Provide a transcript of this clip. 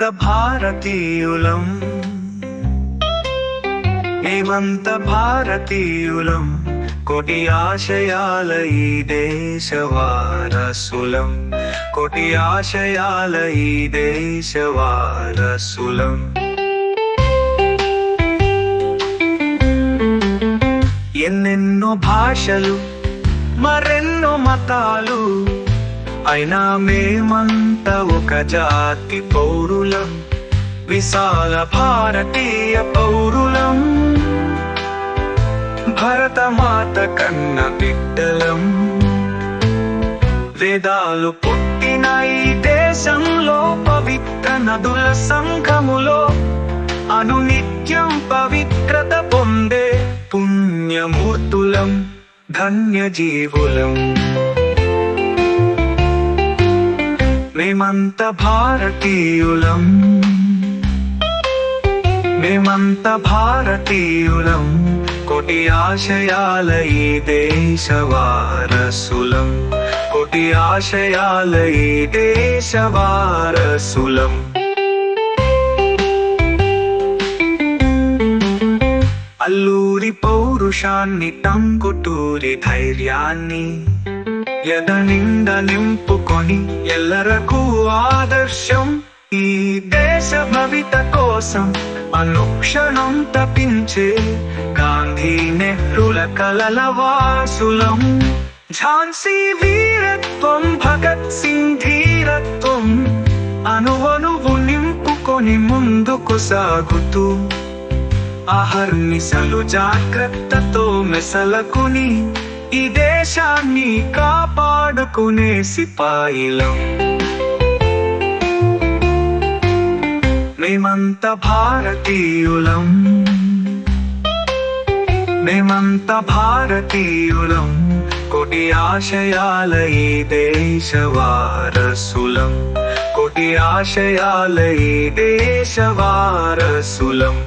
మేమంత భారతీయులం, మేమంత భారతీయులం, కోటి ఆశయాల ఈ దేశ వారసులం, కోటి ఆశయాల ఈ దేశ వారసులం. ఎన్నెన్నో భాషలు, మరెన్నో మతాలు, అయినా మేమంతా ఒక జాతి పౌరులం, విశాల భారతీయ పౌరులం, భరతమాత కన్న బిడ్డలం. వేదాలు పుట్టిన ఈ దేశంలో, పవిత్ర నదుల సంగములో అనునిత్యం పవిత్రత పొందే పుణ్యమూర్తులం, ధన్యజీవులం. మేమంత భారతీయులం, మేమంత భారతీయులం, కోటి ఆశయాల ఈ దేశ వారసులం, కోటి ఆశయాల ఈ దేశ వారసులం. అల్లూరి పౌరుషాన్ని, టంగుటూరి ధైర్యాన్ని ఎదనిండ నింపుకొని ఎల్లరకు ఆదర్శం, ఈ దేశ భవిత కోసం అనుక్షణం తపించే గాంధీ నెహ్రుల కలల వాసులం. ఝాన్సీ వీరత్వం, భగత్ సింగ్ ధీరత్వం అనువనువు నింపుకొని ముందుకు సాగుతూ, అహర్నిశలు జాగ్రత్తతో మెసలకుని ఈ దేశాన్ని కాపాడుకునే సిపాయిలం. మేమంత భారతీయులం, మేమంత భారతీయులం, కోటి ఆశయాల ఈ దేశ వారసులం, కోటి ఆశయాల ఈ దేశ వారసులం.